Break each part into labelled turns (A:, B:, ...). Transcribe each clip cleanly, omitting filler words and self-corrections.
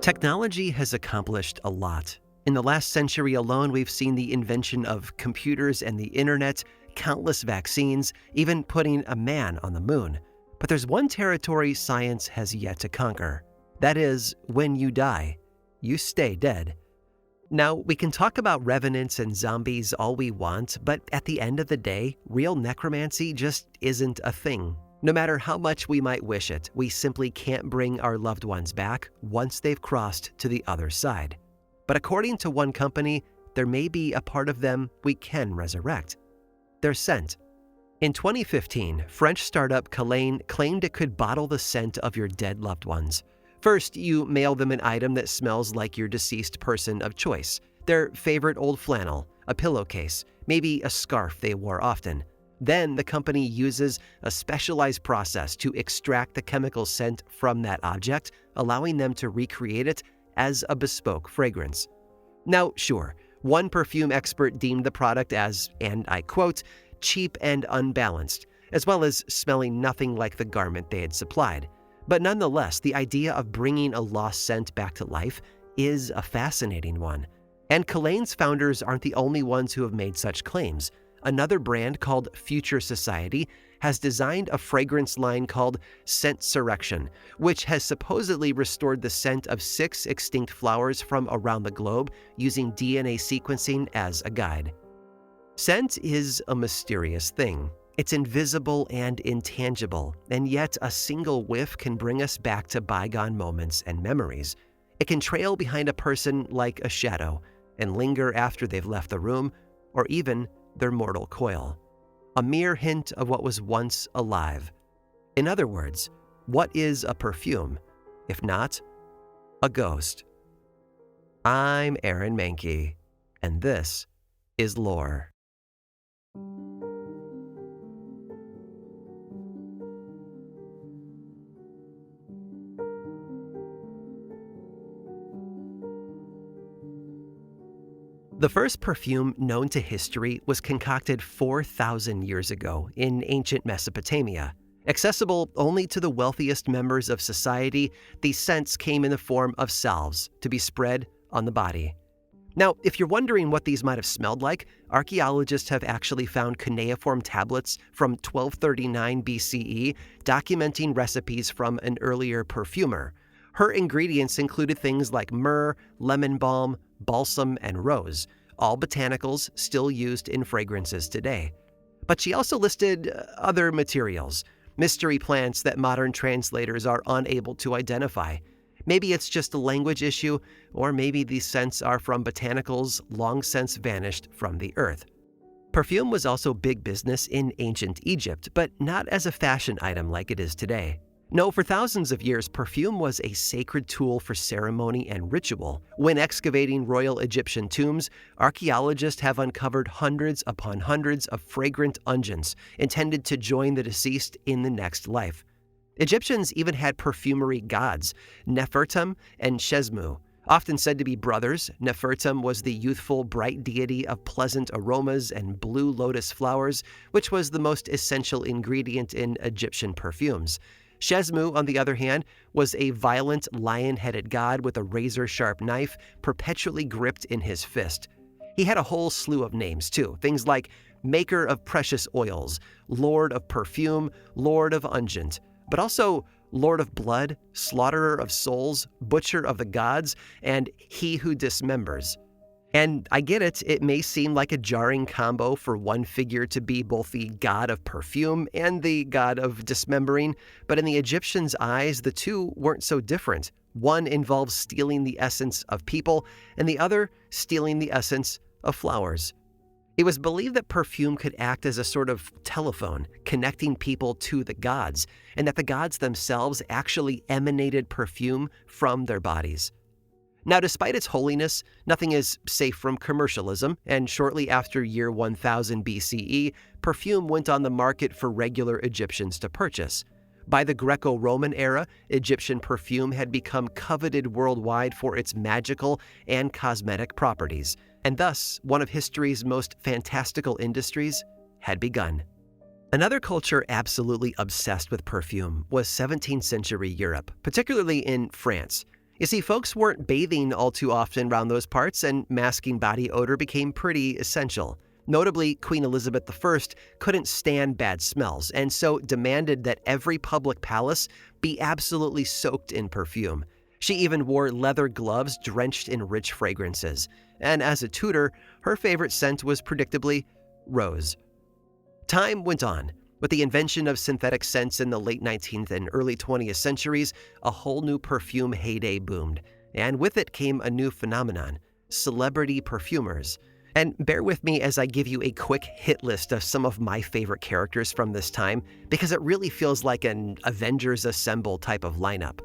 A: Technology has accomplished a lot. In the last century alone, we've seen the invention of computers and the internet, countless vaccines, even putting a man on the moon. But there's one territory science has yet to conquer. That is, when you die, you stay dead. Now, we can talk about revenants and zombies all we want, but at the end of the day, real necromancy just isn't a thing. No matter how much we might wish it, we simply can't bring our loved ones back once they've crossed to the other side. But according to one company, there may be a part of them we can resurrect: their scent. In 2015, French startup Calain claimed it could bottle the scent of your dead loved ones. First, you mail them an item that smells like your deceased person of choice, their favorite old flannel, a pillowcase, maybe a scarf they wore often. Then the company uses a specialized process to extract the chemical scent from that object, allowing them to recreate it as a bespoke fragrance. Now, sure, one perfume expert deemed the product as, and I quote, cheap and unbalanced, as well as smelling nothing like the garment they had supplied. But nonetheless, the idea of bringing a lost scent back to life is a fascinating one. And Calain's founders aren't the only ones who have made such claims. Another brand called Future Society has designed a fragrance line called Scentsurrection, which has supposedly restored the scent of 6 extinct flowers from around the globe using DNA sequencing as a guide. Scent is a mysterious thing. It's invisible and intangible, and yet a single whiff can bring us back to bygone moments and memories. It can trail behind a person like a shadow and linger after they've left the room, or even their mortal coil. A mere hint of what was once alive. In other words, what is a perfume, if not a ghost? I'm Aaron Mahnke, and this is Lore. The first perfume known to history was concocted 4,000 years ago in ancient Mesopotamia. Accessible only to the wealthiest members of society, these scents came in the form of salves to be spread on the body. Now, if you're wondering what these might have smelled like, archaeologists have actually found cuneiform tablets from 1239 BCE documenting recipes from an earlier perfumer. Her ingredients included things like myrrh, lemon balm, balsam, and rose, all botanicals still used in fragrances today. But she also listed other materials, mystery plants that modern translators are unable to identify. Maybe it's just a language issue, or maybe these scents are from botanicals long since vanished from the earth. Perfume was also big business in ancient Egypt, but not as a fashion item like it is today. No, for thousands of years, perfume was a sacred tool for ceremony and ritual. When excavating royal Egyptian tombs, archaeologists have uncovered hundreds upon hundreds of fragrant unguents intended to join the deceased in the next life. Egyptians even had perfumery gods, Nefertum and Shesmu. Often said to be brothers, Nefertum was the youthful, bright deity of pleasant aromas and blue lotus flowers, which was the most essential ingredient in Egyptian perfumes. Shesmu, on the other hand, was a violent, lion-headed god with a razor-sharp knife perpetually gripped in his fist. He had a whole slew of names, too, things like Maker of Precious Oils, Lord of Perfume, Lord of Unguent, but also Lord of Blood, Slaughterer of Souls, Butcher of the Gods, and He Who Dismembers. And I get it, it may seem like a jarring combo for one figure to be both the god of perfume and the god of dismembering, but in the Egyptians' eyes, the two weren't so different. One involves stealing the essence of people, and the other stealing the essence of flowers. It was believed that perfume could act as a sort of telephone, connecting people to the gods, and that the gods themselves actually emanated perfume from their bodies. Now, despite its holiness, nothing is safe from commercialism, and shortly after year 1000 BCE, perfume went on the market for regular Egyptians to purchase. By the Greco-Roman era, Egyptian perfume had become coveted worldwide for its magical and cosmetic properties, and thus one of history's most fantastical industries had begun. Another culture absolutely obsessed with perfume was 17th century Europe, particularly in France. You see, folks weren't bathing all too often around those parts, and masking body odor became pretty essential. Notably, Queen Elizabeth I couldn't stand bad smells, and so demanded that every public palace be absolutely soaked in perfume. She even wore leather gloves drenched in rich fragrances, and as a Tudor, her favorite scent was predictably rose. Time went on. With the invention of synthetic scents in the late 19th and early 20th centuries, a whole new perfume heyday boomed. And with it came a new phenomenon: celebrity perfumers. And bear with me as I give you a quick hit list of some of my favorite characters from this time, because it really feels like an Avengers Assemble type of lineup.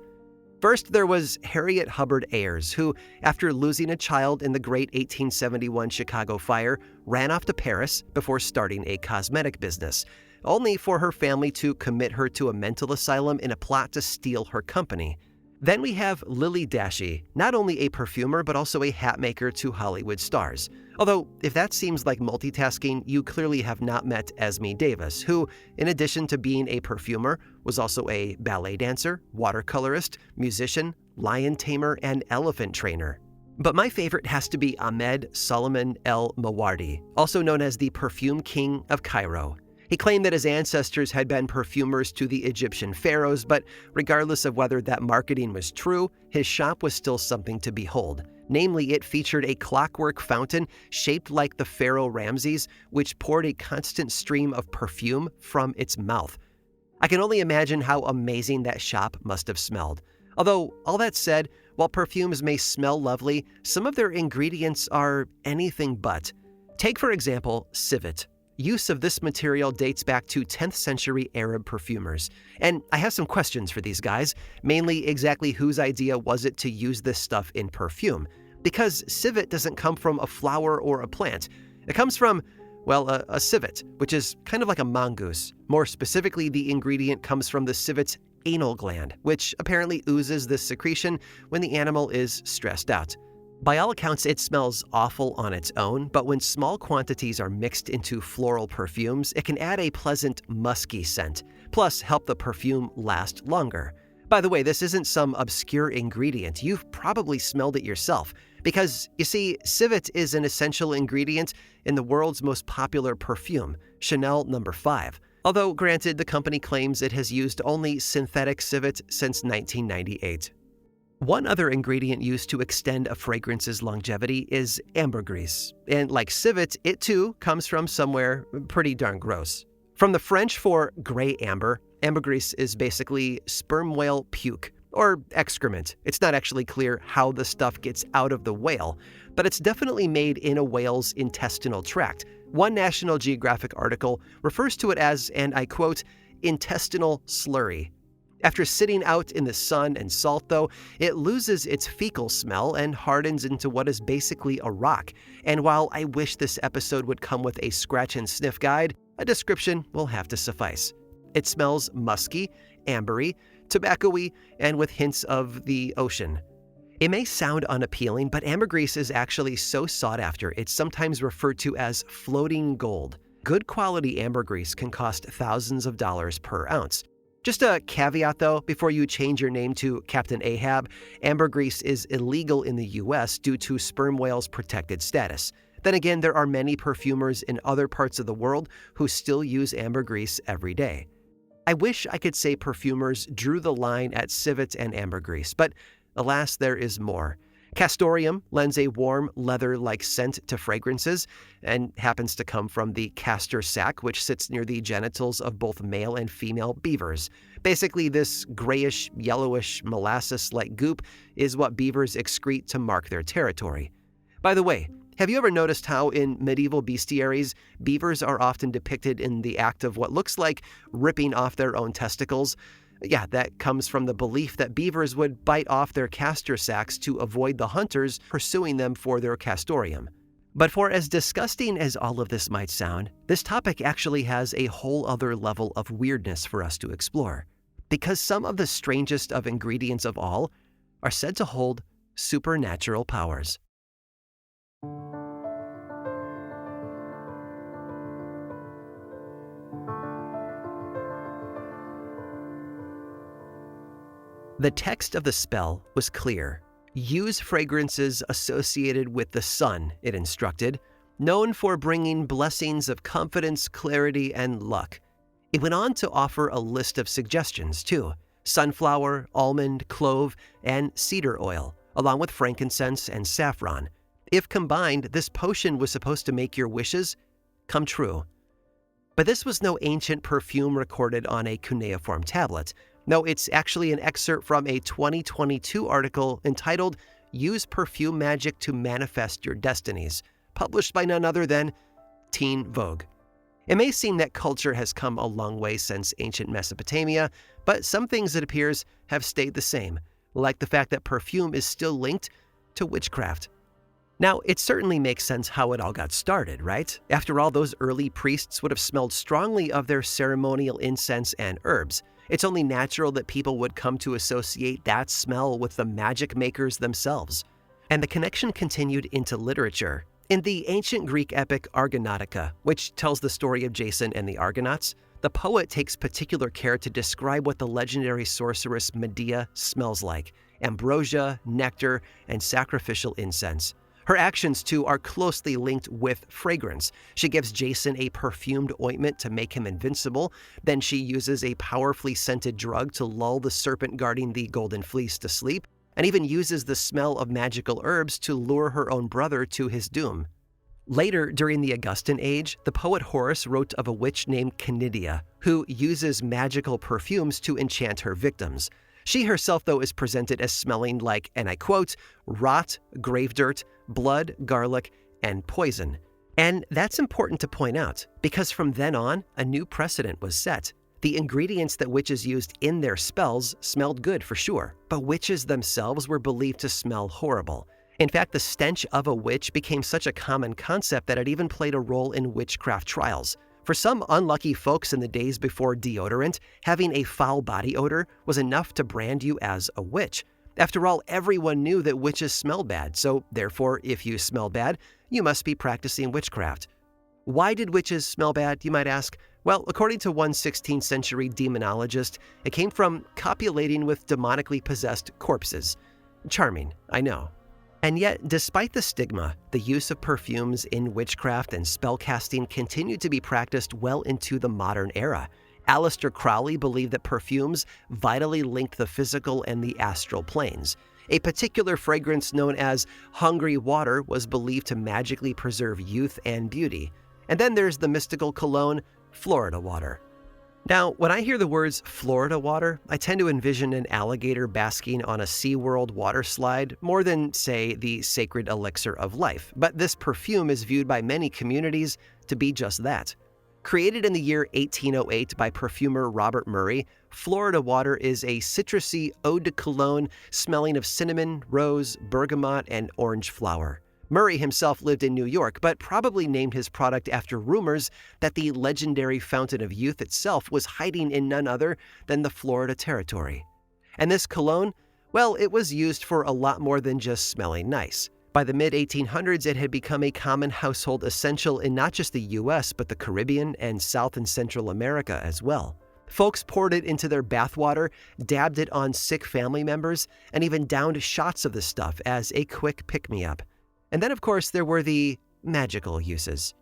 A: First, there was Harriet Hubbard Ayers, who, after losing a child in the great 1871 Chicago fire, ran off to Paris before starting a cosmetic business, only for her family to commit her to a mental asylum in a plot to steal her company. Then we have Lily Dashey, not only a perfumer but also a hat maker to Hollywood stars. Although, if that seems like multitasking, you clearly have not met Esme Davis, who, in addition to being a perfumer, was also a ballet dancer, watercolorist, musician, lion tamer, and elephant trainer. But my favorite has to be Ahmed Solomon El Mawardi, also known as the Perfume King of Cairo. He claimed that his ancestors had been perfumers to the Egyptian pharaohs, but regardless of whether that marketing was true, his shop was still something to behold. Namely, it featured a clockwork fountain shaped like the pharaoh Ramses, which poured a constant stream of perfume from its mouth. I can only imagine how amazing that shop must have smelled. Although, all that said, while perfumes may smell lovely, some of their ingredients are anything but. Take, for example, civet. Use of this material dates back to 10th century Arab perfumers. And I have some questions for these guys, mainly exactly whose idea was it to use this stuff in perfume? Because civet doesn't come from a flower or a plant. It comes from, well, a civet, which is kind of like a mongoose. More specifically, the ingredient comes from the civet's anal gland, which apparently oozes this secretion when the animal is stressed out. By all accounts, it smells awful on its own, but when small quantities are mixed into floral perfumes, it can add a pleasant, musky scent, plus help the perfume last longer. By the way, this isn't some obscure ingredient. You've probably smelled it yourself, because, you see, civet is an essential ingredient in the world's most popular perfume, Chanel No. 5. Although, granted, the company claims it has used only synthetic civet since 1998. One other ingredient used to extend a fragrance's longevity is ambergris, and like civet, it too comes from somewhere pretty darn gross. From the French for gray amber, ambergris is basically sperm whale puke, or excrement. It's not actually clear how the stuff gets out of the whale, but it's definitely made in a whale's intestinal tract. One National Geographic article refers to it as, and I quote, intestinal slurry. After sitting out in the sun and salt, though, it loses its fecal smell and hardens into what is basically a rock. And while I wish this episode would come with a scratch and sniff guide, a description will have to suffice. It smells musky, ambery, tobacco-y, and with hints of the ocean. It may sound unappealing, but ambergris is actually so sought after, it's sometimes referred to as floating gold. Good quality ambergris can cost thousands of dollars per ounce. Just a caveat though, before you change your name to Captain Ahab, ambergris is illegal in the US due to sperm whales' protected status. Then again, there are many perfumers in other parts of the world who still use ambergris every day. I wish I could say perfumers drew the line at civet and ambergris, but alas, there is more. Castoreum lends a warm, leather-like scent to fragrances and happens to come from the castor sac, which sits near the genitals of both male and female beavers. Basically, this grayish, yellowish, molasses-like goop is what beavers excrete to mark their territory. By the way, have you ever noticed how in medieval bestiaries, beavers are often depicted in the act of what looks like ripping off their own testicles? Yeah, that comes from the belief that beavers would bite off their castor sacs to avoid the hunters pursuing them for their castoreum. But for as disgusting as all of this might sound, this topic actually has a whole other level of weirdness for us to explore, because some of the strangest of ingredients of all are said to hold supernatural powers. The text of the spell was clear. Use fragrances associated with the sun, it instructed, known for bringing blessings of confidence, clarity, and luck. It went on to offer a list of suggestions, too: sunflower, almond, clove, and cedar oil, along with frankincense and saffron. If combined, this potion was supposed to make your wishes come true. But this was no ancient perfume recorded on a cuneiform tablet. No, it's actually an excerpt from a 2022 article entitled "Use Perfume Magic to Manifest Your Destinies," published by none other than Teen Vogue. It may seem that culture has come a long way since ancient Mesopotamia, but some things, it appears, have stayed the same, like the fact that perfume is still linked to witchcraft. Now, it certainly makes sense how it all got started, right? After all, those early priests would have smelled strongly of their ceremonial incense and herbs. It's only natural that people would come to associate that smell with the magic makers themselves. And the connection continued into literature. In the ancient Greek epic Argonautica, which tells the story of Jason and the Argonauts, the poet takes particular care to describe what the legendary sorceress Medea smells like: ambrosia, nectar, and sacrificial incense. Her actions, too, are closely linked with fragrance. She gives Jason a perfumed ointment to make him invincible. Then she uses a powerfully scented drug to lull the serpent guarding the golden fleece to sleep, and even uses the smell of magical herbs to lure her own brother to his doom. Later, during the Augustan age, the poet Horace wrote of a witch named Canidia, who uses magical perfumes to enchant her victims. She herself, though, is presented as smelling like, and I quote, "rot, grave dirt, blood, garlic, and poison." And that's important to point out, because from then on, a new precedent was set. The ingredients that witches used in their spells smelled good for sure, but witches themselves were believed to smell horrible. In fact, the stench of a witch became such a common concept that it even played a role in witchcraft trials. For some unlucky folks in the days before deodorant, having a foul body odor was enough to brand you as a witch. After all, everyone knew that witches smelled bad, so therefore, if you smell bad, you must be practicing witchcraft. Why did witches smell bad, you might ask? Well, according to one 16th century demonologist, it came from copulating with demonically possessed corpses. Charming, I know. And yet, despite the stigma, the use of perfumes in witchcraft and spellcasting continued to be practiced well into the modern era. Aleister Crowley believed that perfumes vitally linked the physical and the astral planes. A particular fragrance known as Hungry Water was believed to magically preserve youth and beauty. And then there's the mystical cologne, Florida Water. Now, when I hear the words Florida water, I tend to envision an alligator basking on a SeaWorld water slide more than, say, the sacred elixir of life. But this perfume is viewed by many communities to be just that. Created in the year 1808 by perfumer Robert Murray, Florida Water is a citrusy eau de cologne smelling of cinnamon, rose, bergamot, and orange flower. Murray himself lived in New York, but probably named his product after rumors that the legendary Fountain of Youth itself was hiding in none other than the Florida Territory. And this cologne, well, it was used for a lot more than just smelling nice. By the mid-1800s, it had become a common household essential in not just the US, but the Caribbean and South and Central America as well. Folks poured it into their bathwater, dabbed it on sick family members, and even downed shots of the stuff as a quick pick-me-up. And then, of course, there were the magical uses.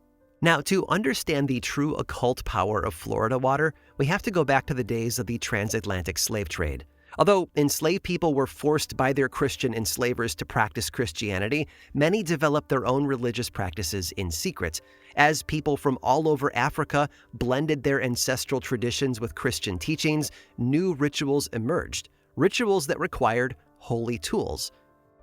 A: Now, to understand the true occult power of Florida water, we have to go back to the days of the transatlantic slave trade. Although enslaved people were forced by their Christian enslavers to practice Christianity, many developed their own religious practices in secret. As people from all over Africa blended their ancestral traditions with Christian teachings, new rituals emerged, rituals that required holy tools.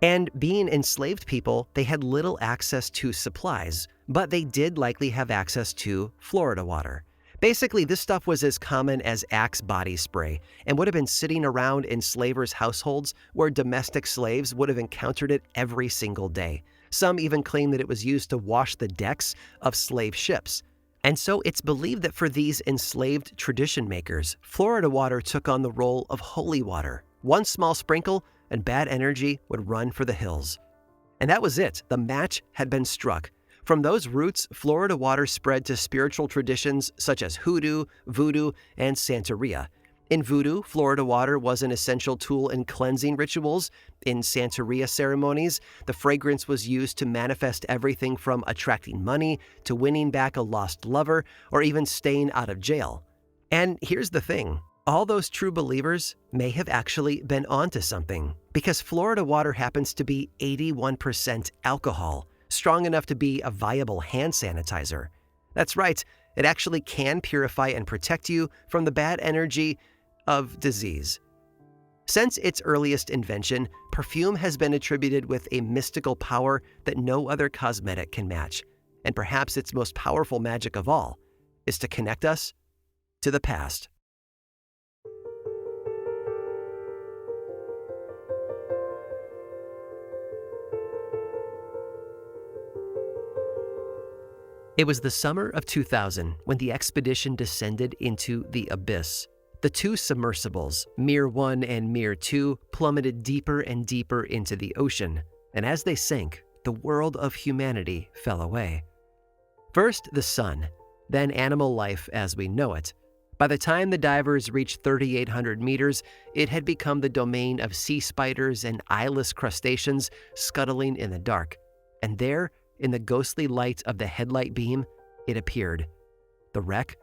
A: And being enslaved people, they had little access to supplies, but they did likely have access to Florida water. Basically, this stuff was as common as Axe body spray and would have been sitting around enslavers' households where domestic slaves would have encountered it every single day. Some even claim that it was used to wash the decks of slave ships. And so it's believed that for these enslaved tradition makers, Florida water took on the role of holy water. One small sprinkle and bad energy would run for the hills. And that was it. The match had been struck. From those roots, Florida water spread to spiritual traditions such as hoodoo, voodoo, and Santeria. In voodoo, Florida water was an essential tool in cleansing rituals. In Santeria ceremonies, the fragrance was used to manifest everything from attracting money to winning back a lost lover or even staying out of jail. And here's the thing. All those true believers may have actually been onto something, because Florida water happens to be 81% alcohol, strong enough to be a viable hand sanitizer. That's right, it actually can purify and protect you from the bad energy of disease. Since its earliest invention, perfume has been attributed with a mystical power that no other cosmetic can match. And perhaps its most powerful magic of all is to connect us to the past. It was the summer of 2000 when the expedition descended into the abyss. The two submersibles, Mir 1 and Mir 2, plummeted deeper and deeper into the ocean, and as they sank, the world of humanity fell away. First the sun, then animal life as we know it. By the time the divers reached 3,800 meters, it had become the domain of sea spiders and eyeless crustaceans scuttling in the dark. And there, in the ghostly light of the headlight beam, it appeared. The wreck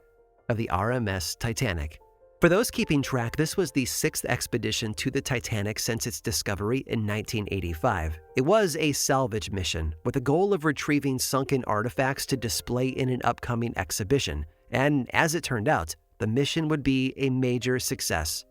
A: of the RMS Titanic. For those keeping track, this was the sixth expedition to the Titanic since its discovery in 1985. It was a salvage mission with the goal of retrieving sunken artifacts to display in an upcoming exhibition. And as it turned out, the mission would be a major success.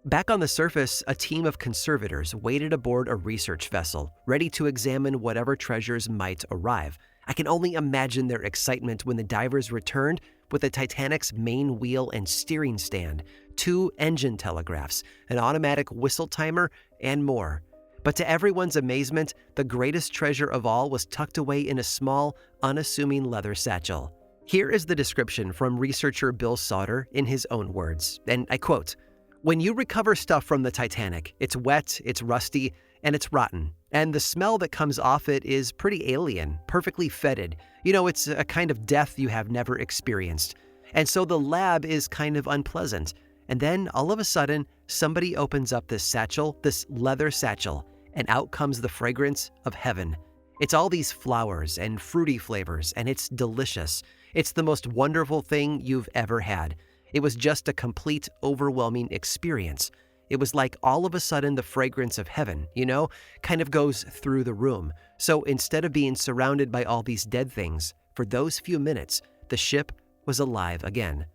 A: Back on the surface, a team of conservators waited aboard a research vessel, ready to examine whatever treasures might arrive. I can only imagine their excitement when the divers returned with the Titanic's main wheel and steering stand, 2 engine telegraphs, an automatic whistle timer, and more. But to everyone's amazement, the greatest treasure of all was tucked away in a small, unassuming leather satchel. Here is the description from researcher Bill Sauter in his own words, and I quote, "When you recover stuff from the Titanic, it's wet, it's rusty, and it's rotten. And the smell that comes off it is pretty alien, perfectly fetid. You know, it's a kind of death you have never experienced. And so the lab is kind of unpleasant. And then, all of a sudden, somebody opens up this satchel, this leather satchel, and out comes the fragrance of heaven. It's all these flowers and fruity flavors, and it's delicious. It's the most wonderful thing you've ever had. It was just a complete, overwhelming experience. It was like all of a sudden the fragrance of heaven, kind of goes through the room. So instead of being surrounded by all these dead things, for those few minutes, the ship was alive again."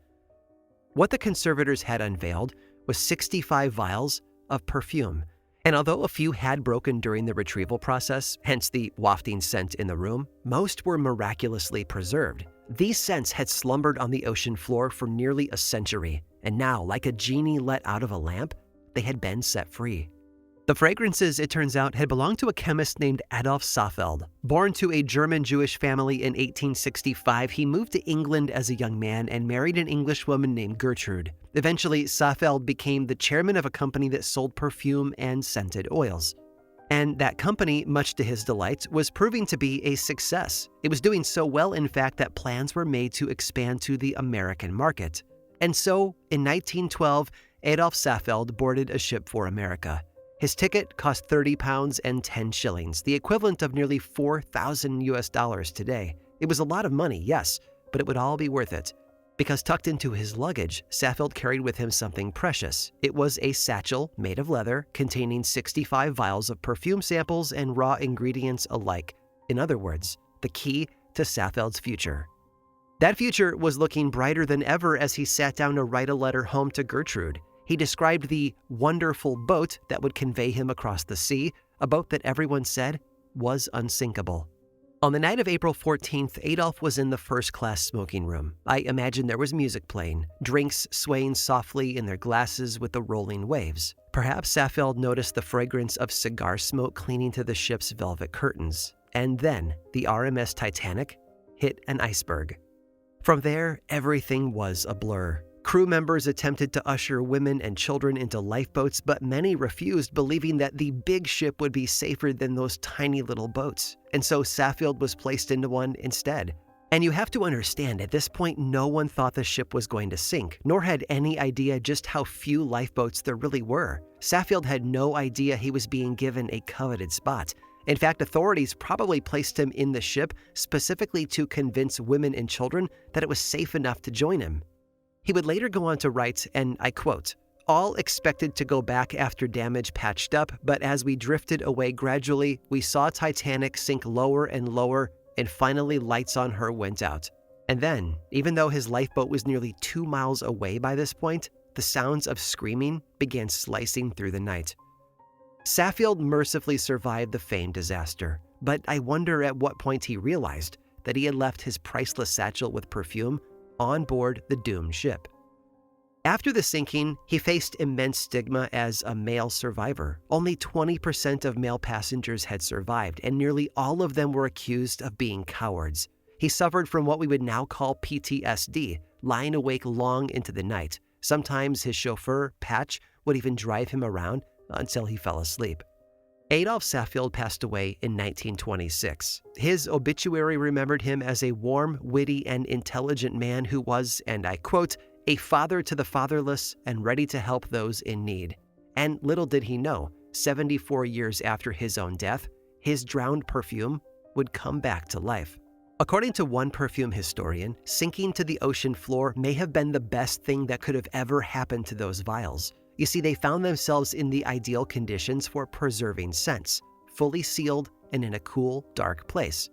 A: What the conservators had unveiled was 65 vials of perfume. And although a few had broken during the retrieval process, hence the wafting scent in the room, most were miraculously preserved. These scents had slumbered on the ocean floor for nearly a century, and now, like a genie let out of a lamp, they had been set free. The fragrances, it turns out, had belonged to a chemist named Adolf Safeld. Born to a German-Jewish family in 1865, he moved to England as a young man and married an English woman named Gertrude. Eventually, Safeld became the chairman of a company that sold perfume and scented oils. And that company, much to his delight, was proving to be a success. It was doing so well, in fact, that plans were made to expand to the American market. And so, in 1912, Adolf Safeld boarded a ship for America. His ticket cost 30 pounds and 10 shillings, the equivalent of nearly $4,000 today. It was a lot of money, yes, but it would all be worth it. Because tucked into his luggage, Safeld carried with him something precious. It was a satchel made of leather containing 65 vials of perfume samples and raw ingredients alike. In other words, the key to Safeld's future. That future was looking brighter than ever as he sat down to write a letter home to Gertrude. He described the wonderful boat that would convey him across the sea, a boat that everyone said was unsinkable. On the night of April 14th, Adolf was in the first-class smoking room. I imagine there was music playing, drinks swaying softly in their glasses with the rolling waves. Perhaps Safeld noticed the fragrance of cigar smoke clinging to the ship's velvet curtains. And then the RMS Titanic hit an iceberg. From there, everything was a blur. Crew members attempted to usher women and children into lifeboats, but many refused, believing that the big ship would be safer than those tiny little boats. And so Safeld was placed into one instead. And you have to understand, at this point, no one thought the ship was going to sink, nor had any idea just how few lifeboats there really were. Saffield had no idea he was being given a coveted spot. In fact, authorities probably placed him in the ship specifically to convince women and children that it was safe enough to join him. He would later go on to write, and I quote, "All expected to go back after damage patched up, but as we drifted away gradually, we saw Titanic sink lower and lower, and finally lights on her went out." And then, even though his lifeboat was nearly 2 miles away by this point, the sounds of screaming began slicing through the night. Saffield mercifully survived the famed disaster, but I wonder at what point he realized that he had left his priceless satchel with perfume on board the doomed ship. After the sinking, he faced immense stigma as a male survivor. Only 20% of male passengers had survived, and nearly all of them were accused of being cowards. He suffered from what we would now call PTSD, lying awake long into the night. Sometimes his chauffeur, Patch, would even drive him around until he fell asleep. Adolf Saffield passed away in 1926. His obituary remembered him as a warm, witty, and intelligent man who was, and I quote, "a father to the fatherless and ready to help those in need." And little did he know, 74 years after his own death, his drowned perfume would come back to life. According to one perfume historian, sinking to the ocean floor may have been the best thing that could have ever happened to those vials. You see, they found themselves in the ideal conditions for preserving scents, fully sealed and in a cool, dark place.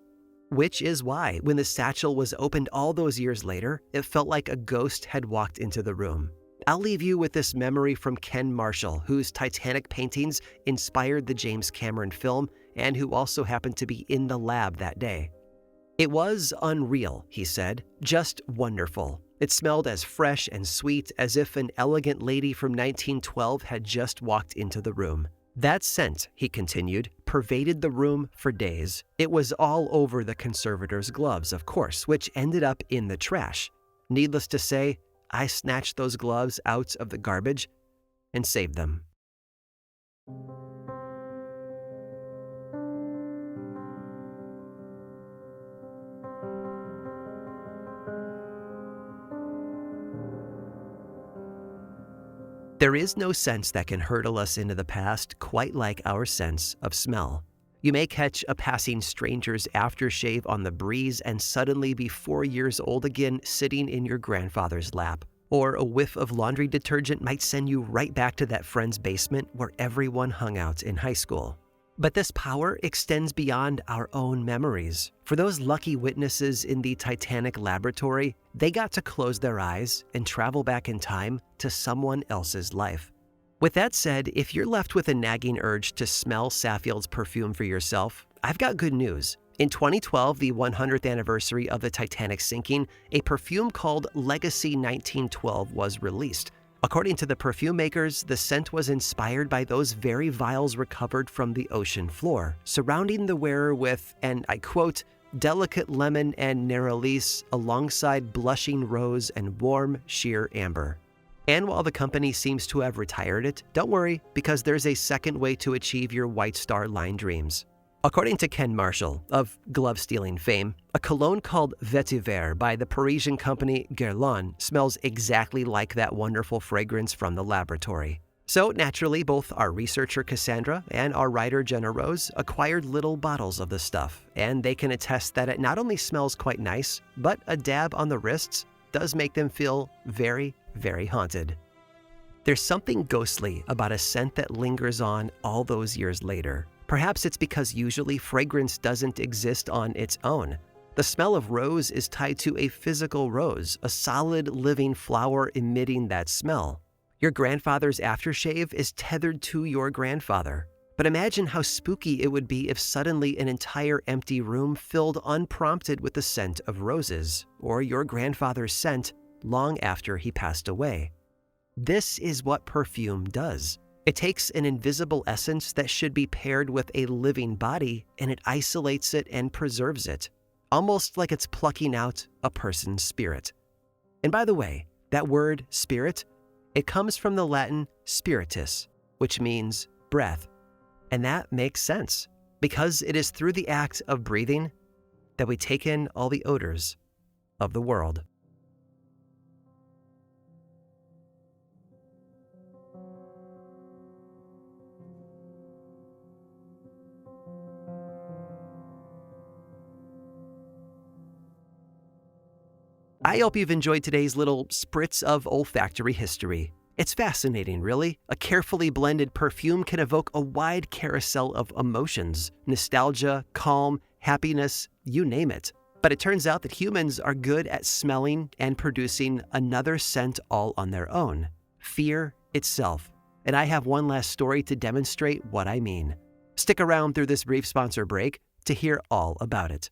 A: Which is why, when the satchel was opened all those years later, it felt like a ghost had walked into the room. I'll leave you with this memory from Ken Marshall, whose Titanic paintings inspired the James Cameron film and who also happened to be in the lab that day. "It was unreal," he said, "just wonderful. It smelled as fresh and sweet as if an elegant lady from 1912 had just walked into the room. That scent," he continued, "pervaded the room for days. It was all over the conservator's gloves, of course, which ended up in the trash. Needless to say, I snatched those gloves out of the garbage and saved them." There is no sense that can hurtle us into the past quite like our sense of smell. You may catch a passing stranger's aftershave on the breeze and suddenly be 4 years old again sitting in your grandfather's lap. Or a whiff of laundry detergent might send you right back to that friend's basement where everyone hung out in high school. But this power extends beyond our own memories. For those lucky witnesses in the Titanic laboratory, they got to close their eyes and travel back in time to someone else's life. With that said, if you're left with a nagging urge to smell Saffield's perfume for yourself, I've got good news. In 2012, the 100th anniversary of the Titanic sinking, a perfume called Legacy 1912 was released. According to the perfume makers, the scent was inspired by those very vials recovered from the ocean floor, surrounding the wearer with, and I quote, "delicate lemon and nerolise alongside blushing rose and warm, sheer amber." And while the company seems to have retired it, don't worry, because there's a second way to achieve your White Star Line dreams. According to Ken Marshall, of glove-stealing fame, a cologne called Vetiver by the Parisian company Guerlain smells exactly like that wonderful fragrance from the laboratory. So naturally, both our researcher Cassandra and our writer Jenna Rose acquired little bottles of the stuff, and they can attest that it not only smells quite nice, but a dab on the wrists does make them feel very, very haunted. There's something ghostly about a scent that lingers on all those years later. Perhaps it's because usually fragrance doesn't exist on its own. The smell of rose is tied to a physical rose, a solid living flower emitting that smell. Your grandfather's aftershave is tethered to your grandfather. But imagine how spooky it would be if suddenly an entire empty room filled unprompted with the scent of roses, or your grandfather's scent long after he passed away. This is what perfume does. It takes an invisible essence that should be paired with a living body, and it isolates it and preserves it, almost like it's plucking out a person's spirit. And by the way, that word spirit, it comes from the Latin spiritus, which means breath. And that makes sense, because it is through the act of breathing that we take in all the odors of the world. I hope you've enjoyed today's little spritz of olfactory history. It's fascinating, really. A carefully blended perfume can evoke a wide carousel of emotions: nostalgia, calm, happiness, you name it. But it turns out that humans are good at smelling and producing another scent all on their own: fear itself. And I have one last story to demonstrate what I mean. Stick around through this brief sponsor break to hear all about it.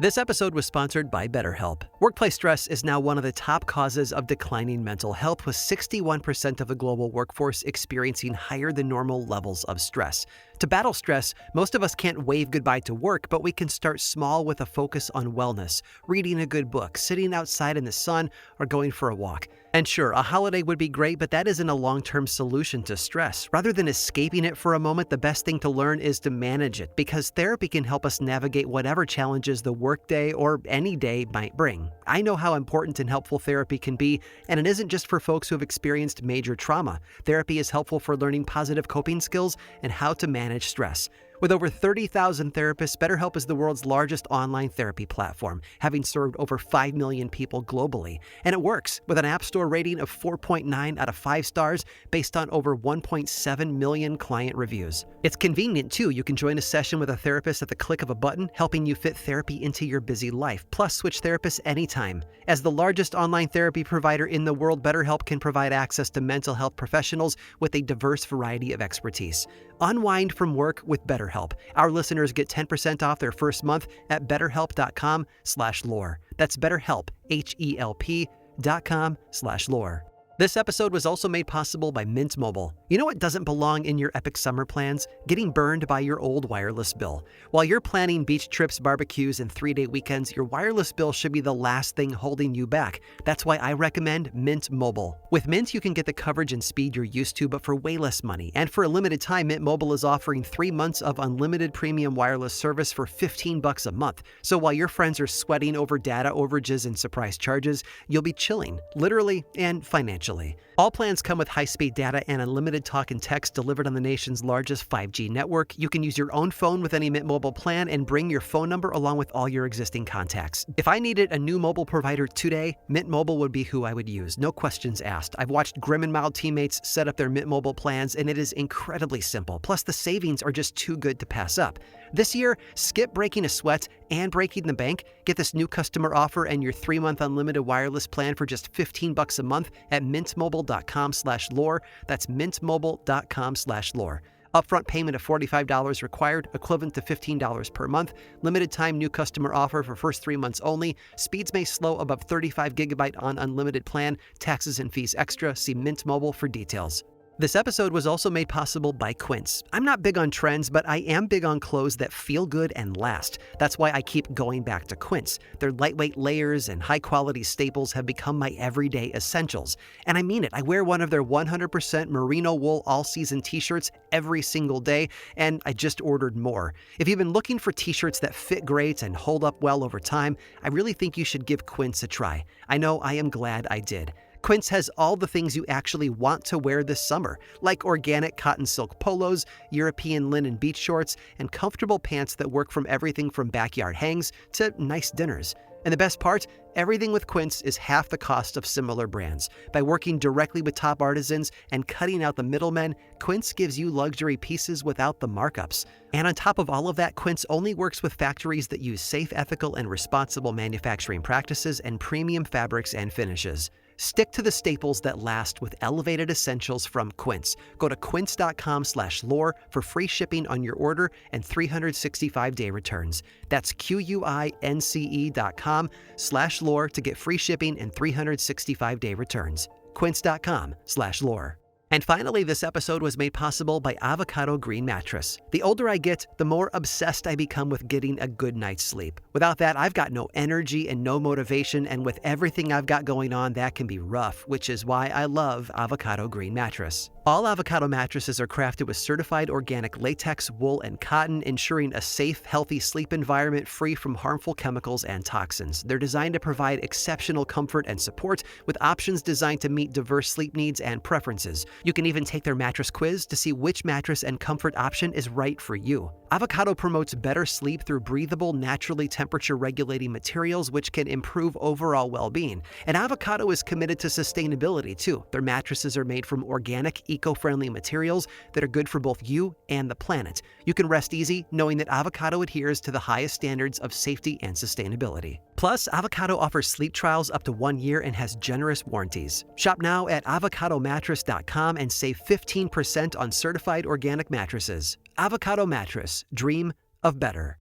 A: This episode was sponsored by BetterHelp. Workplace stress is now one of the top causes of declining mental health, with 61% of the global workforce experiencing higher than normal levels of stress. To battle stress, most of us can't wave goodbye to work, but we can start small with a focus on wellness, reading a good book, sitting outside in the sun, or going for a walk. And sure, a holiday would be great, but that isn't a long-term solution to stress. Rather than escaping it for a moment, the best thing to learn is to manage it, because therapy can help us navigate whatever challenges the workday or any day might bring. I know how important and helpful therapy can be, and it isn't just for folks who have experienced major trauma. Therapy is helpful for learning positive coping skills and how to manage stress. With over 30,000 therapists, BetterHelp is the world's largest online therapy platform, having served over 5 million people globally. And it works, with an App Store rating of 4.9 out of 5 stars based on over 1.7 million client reviews. It's convenient, too. You can join a session with a therapist at the click of a button, helping you fit therapy into your busy life. Plus, switch therapists anytime. As the largest online therapy provider in the world, BetterHelp can provide access to mental health professionals with a diverse variety of expertise. Unwind from work with BetterHelp. Our listeners get 10% off their first month at betterhelp.com/lore. That's BetterHelp, HELP.com/lore. This episode was also made possible by Mint Mobile. You know what doesn't belong in your epic summer plans? Getting burned by your old wireless bill. While you're planning beach trips, barbecues, and 3-day weekends, your wireless bill should be the last thing holding you back. That's why I recommend Mint Mobile. With Mint, you can get the coverage and speed you're used to, but for way less money. And for a limited time, Mint Mobile is offering 3 months of unlimited premium wireless service for $15 a month. So while your friends are sweating over data overages and surprise charges, you'll be chilling, literally and financially. All plans come with high-speed data and unlimited talk and text delivered on the nation's largest 5G network. You can use your own phone with any Mint Mobile plan and bring your phone number along with all your existing contacts. If I needed a new mobile provider today, Mint Mobile would be who I would use. No questions asked. I've watched Grim and Mild teammates set up their Mint Mobile plans, and it is incredibly simple. Plus, the savings are just too good to pass up. This year, skip breaking a sweat and breaking the bank. Get this new customer offer and your 3-month unlimited wireless plan for just $15 a month at mintmobile.com/lore. That's mintmobile.com/lore. Upfront payment of $45 required, equivalent to $15 per month. Limited time new customer offer for first 3 months only. Speeds may slow above 35 GB on unlimited plan. Taxes and fees extra. See Mint Mobile for details. This episode was also made possible by Quince. I'm not big on trends, but I am big on clothes that feel good and last. That's why I keep going back to Quince. Their lightweight layers and high-quality staples have become my everyday essentials. And I mean it. I wear one of their 100% merino wool all-season t-shirts every single day, and I just ordered more. If you've been looking for t-shirts that fit great and hold up well over time, I really think you should give Quince a try. I know I am glad I did. Quince has all the things you actually want to wear this summer, like organic cotton silk polos, European linen beach shorts, and comfortable pants that work from everything from backyard hangs to nice dinners. And the best part? Everything with Quince is half the cost of similar brands. By working directly with top artisans and cutting out the middlemen, Quince gives you luxury pieces without the markups. And on top of all of that, Quince only works with factories that use safe, ethical, and responsible manufacturing practices and premium fabrics and finishes. Stick to the staples that last with elevated essentials from Quince. Go to quince.com/lore for free shipping on your order and 365-day returns. That's QUINCE.com/lore to get free shipping and 365-day returns. Quince.com/lore. And finally, this episode was made possible by Avocado Green Mattress. The older I get, the more obsessed I become with getting a good night's sleep. Without that, I've got no energy and no motivation, and with everything I've got going on, that can be rough, which is why I love Avocado Green Mattress. All Avocado mattresses are crafted with certified organic latex, wool, and cotton, ensuring a safe, healthy sleep environment free from harmful chemicals and toxins. They're designed to provide exceptional comfort and support, with options designed to meet diverse sleep needs and preferences. You can even take their mattress quiz to see which mattress and comfort option is right for you. Avocado promotes better sleep through breathable, naturally temperature-regulating materials, which can improve overall well-being. And Avocado is committed to sustainability, too. Their mattresses are made from organic, eco-friendly materials that are good for both you and the planet. You can rest easy knowing that Avocado adheres to the highest standards of safety and sustainability. Plus, Avocado offers sleep trials up to 1 year and has generous warranties. Shop now at avocadomattress.com and save 15% on certified organic mattresses. Avocado Mattress. Dream of better.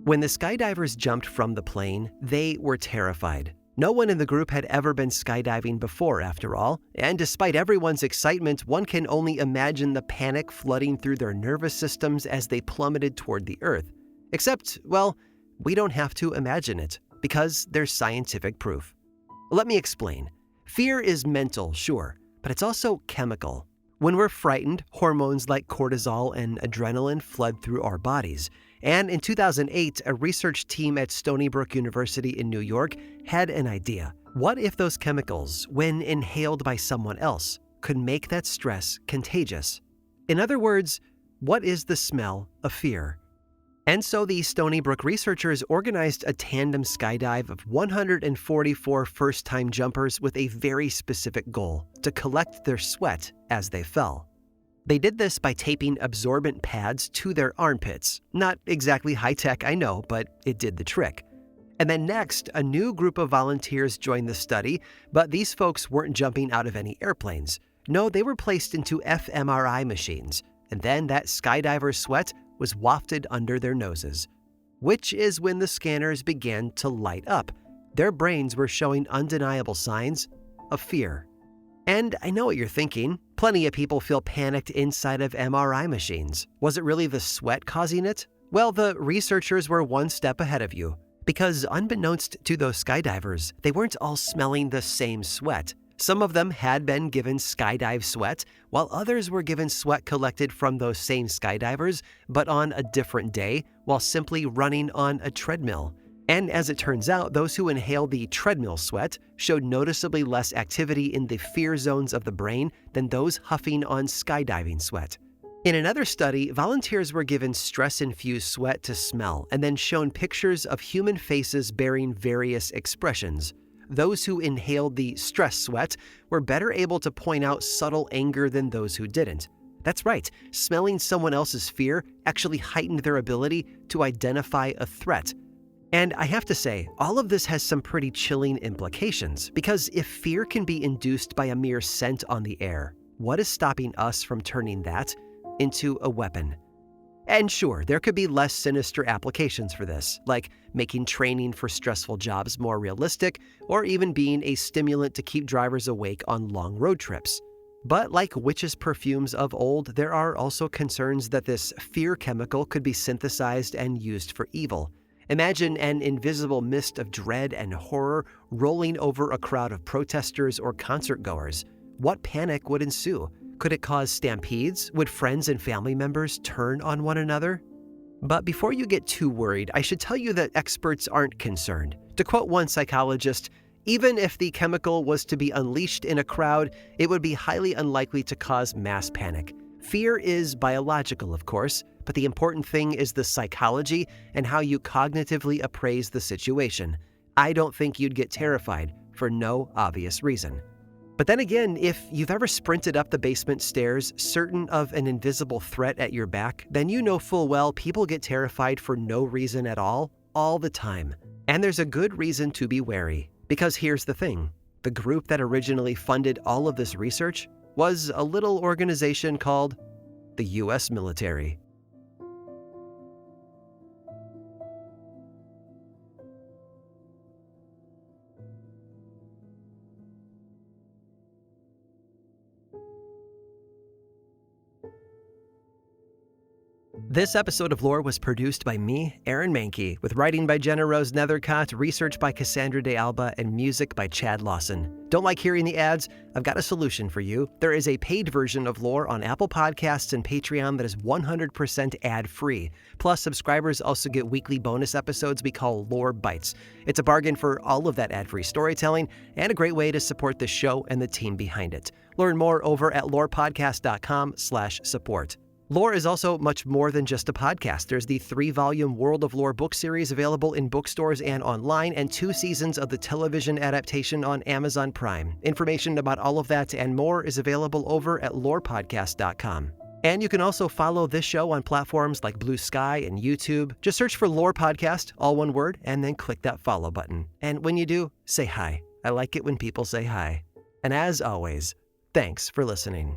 A: When the skydivers jumped from the plane, they were terrified. No one in the group had ever been skydiving before, after all, and despite everyone's excitement, one can only imagine the panic flooding through their nervous systems as they plummeted toward the Earth. Except, well, we don't have to imagine it, because there's scientific proof. Let me explain. Fear is mental, sure, but it's also chemical. When we're frightened, hormones like cortisol and adrenaline flood through our bodies. And in 2008, a research team at Stony Brook University in New York had an idea. What if those chemicals, when inhaled by someone else, could make that stress contagious? In other words, what is the smell of fear? And so the Stony Brook researchers organized a tandem skydive of 144 first-time jumpers with a very specific goal: to collect their sweat as they fell. They did this by taping absorbent pads to their armpits. Not exactly high-tech, I know, but it did the trick. And then next, a new group of volunteers joined the study, but these folks weren't jumping out of any airplanes. No, they were placed into fMRI machines, and then that skydiver's sweat was wafted under their noses. Which is when the scanners began to light up. Their brains were showing undeniable signs of fear. And I know what you're thinking. Plenty of people feel panicked inside of MRI machines. Was it really the sweat causing it? Well, the researchers were one step ahead of you. Because unbeknownst to those skydivers, they weren't all smelling the same sweat. Some of them had been given skydive sweat, while others were given sweat collected from those same skydivers, but on a different day, while simply running on a treadmill. And as it turns out, those who inhaled the treadmill sweat showed noticeably less activity in the fear zones of the brain than those huffing on skydiving sweat. In another study, volunteers were given stress-infused sweat to smell and then shown pictures of human faces bearing various expressions. Those who inhaled the stress sweat were better able to point out subtle anger than those who didn't. That's right, smelling someone else's fear actually heightened their ability to identify a threat. And I have to say, all of this has some pretty chilling implications, because if fear can be induced by a mere scent on the air, what is stopping us from turning that into a weapon? And sure, there could be less sinister applications for this, like making training for stressful jobs more realistic, or even being a stimulant to keep drivers awake on long road trips. But like witches' perfumes of old, there are also concerns that this fear chemical could be synthesized and used for evil. Imagine an invisible mist of dread and horror rolling over a crowd of protesters or concert-goers. What panic would ensue? Could it cause stampedes? Would friends and family members turn on one another? But before you get too worried, I should tell you that experts aren't concerned. To quote one psychologist, even if the chemical was to be unleashed in a crowd, it would be highly unlikely to cause mass panic. Fear is biological, of course, but the important thing is the psychology and how you cognitively appraise the situation. I don't think you'd get terrified for no obvious reason. But then again, if you've ever sprinted up the basement stairs certain of an invisible threat at your back, then you know full well people get terrified for no reason at all the time. And there's a good reason to be wary. Because here's the thing. The group that originally funded all of this research was a little organization called the U.S. military. This episode of Lore was produced by me, Aaron Mahnke, with writing by Jenna Rose Nethercott, research by Cassandra De Alba, and music by Chad Lawson. Don't like hearing the ads? I've got a solution for you. There is a paid version of Lore on Apple Podcasts and Patreon that is 100% ad-free. Plus, subscribers also get weekly bonus episodes we call Lore Bites. It's a bargain for all of that ad-free storytelling and a great way to support the show and the team behind it. Learn more over at lorepodcast.com/support. Lore is also much more than just a podcast. There's the 3-volume World of Lore book series available in bookstores and online, and 2 seasons of the television adaptation on Amazon Prime. Information about all of that and more is available over at lorepodcast.com. And you can also follow this show on platforms like Blue Sky and YouTube. Just search for Lore Podcast, all one word, and then click that follow button. And when you do, say hi. I like it when people say hi. And as always, thanks for listening.